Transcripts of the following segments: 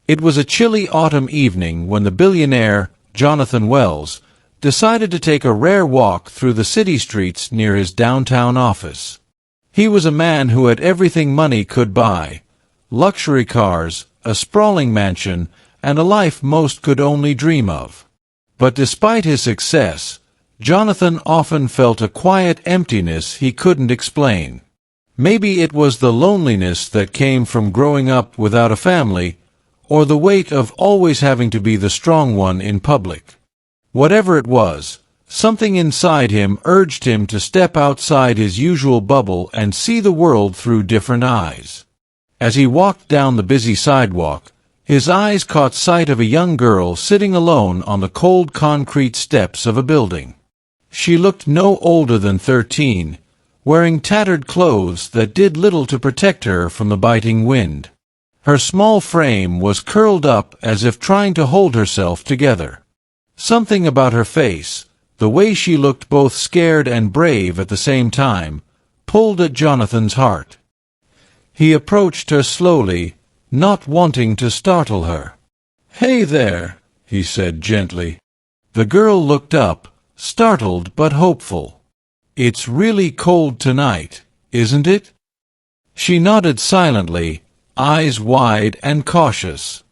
It was a chilly autumn evening when the billionaire, Jonathan Wells, decided to take a rare walk through the city streets near his downtown office. He was a man who had everything money could buy: luxury cars, a sprawling mansion, and a life most could only dream of. But despite his success, Jonathan often felt a quiet emptiness he couldn't explain. Maybe it was the loneliness that came from growing up without a family, or the weight of always having to be the strong one in public. Whatever it was, something inside him urged him to step outside his usual bubble and see the world through different eyes. As he walked down the busy sidewalk, his eyes caught sight of a young girl sitting alone on the cold concrete steps of a building. She looked no older than 13, wearing tattered clothes that did little to protect her from the biting wind. Her small frame was curled up as if trying to hold herself together. Something about her face, the way she looked both scared and brave at the same time, pulled at Jonathan's heart. He approached her slowly, not wanting to startle her. "Hey there," he said gently. The girl looked up, startled but hopeful. "It's really cold tonight, isn't it?" She nodded silently, eyes wide and cautious.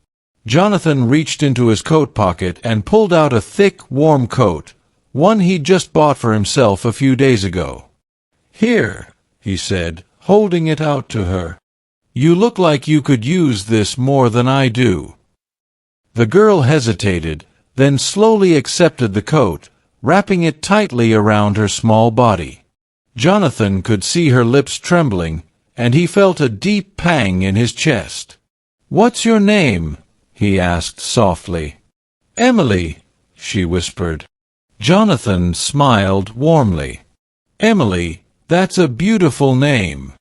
Jonathan reached into his coat pocket and pulled out a thick, warm coat, one he'd just bought for himself a few days ago. "Here," he said, holding it out to her. "You look like you could use this more than I do." The girl hesitated, then slowly accepted the coat, wrapping it tightly around her small body. Jonathan could see her lips trembling, and he felt a deep pang in his chest. "What's your name?" he asked softly. "Emily," she whispered. Jonathan smiled warmly. "Emily, that's a beautiful name."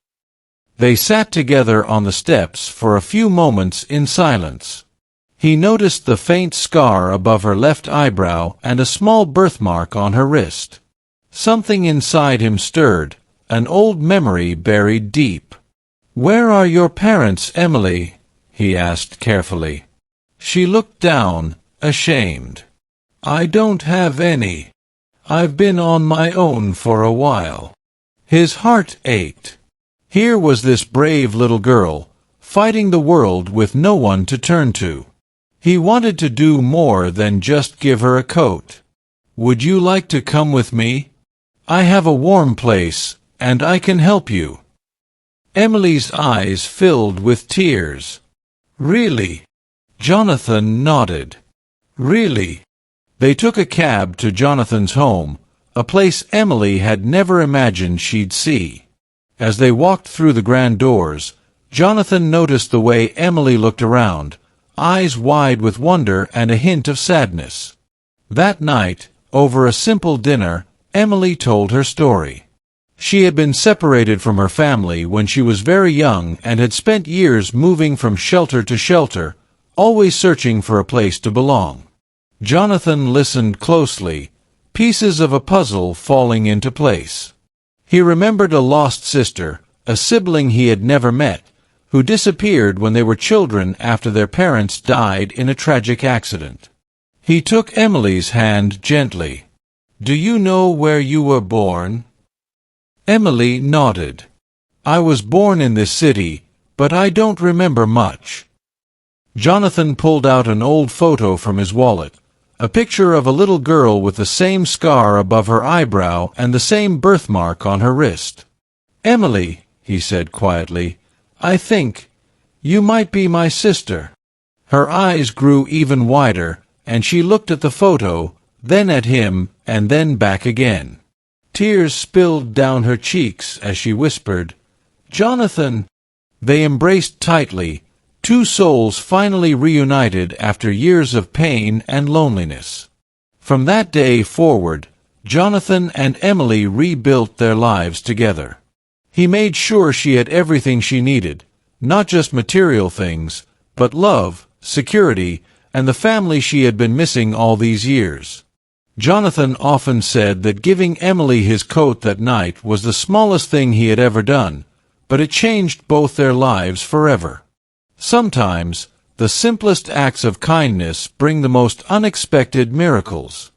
They sat together on the steps for a few moments in silence. He noticed the faint scar above her left eyebrow and a small birthmark on her wrist. Something inside him stirred, an old memory buried deep. "Where are your parents, Emily?" he asked carefully. She looked down, ashamed. "I don't have any. I've been on my own for a while." His heart ached. Here was this brave little girl, fighting the world with no one to turn to. He wanted to do more than just give her a coat. "Would you like to come with me? I have a warm place, and I can help you." Emily's eyes filled with tears. "Really?" Jonathan nodded. "Really?" They took a cab to Jonathan's home, a place Emily had never imagined she'd see. As they walked through the grand doors, Jonathan noticed the way Emily looked around, eyes wide with wonder and a hint of sadness. That night, over a simple dinner, Emily told her story. She had been separated from her family when she was very young and had spent years moving from shelter to shelter, always searching for a place to belong. Jonathan listened closely, pieces of a puzzle falling into place. He remembered a lost sister, a sibling he had never met, who disappeared when they were children after their parents died in a tragic accident. He took Emily's hand gently. "Do you know where you were born?" Emily nodded. "I was born in this city, but I don't remember much." Jonathan pulled out an old photo from his wallet, a picture of a little girl with the same scar above her eyebrow and the same birthmark on her wrist. "Emily," he said quietly, "I think you might be my sister." Her eyes grew even wider, and she looked at the photo, then at him, and then back again. Tears spilled down her cheeks as she whispered, "Jonathan!" They embraced tightly, two souls finally reunited after years of pain and loneliness. From that day forward, Jonathan and Emily rebuilt their lives together. He made sure she had everything she needed, not just material things, but love, security, and the family she had been missing all these years. Jonathan often said that giving Emily his coat that night was the smallest thing he had ever done, but it changed both their lives forever. Sometimes, The simplest acts of kindness bring the most unexpected miracles.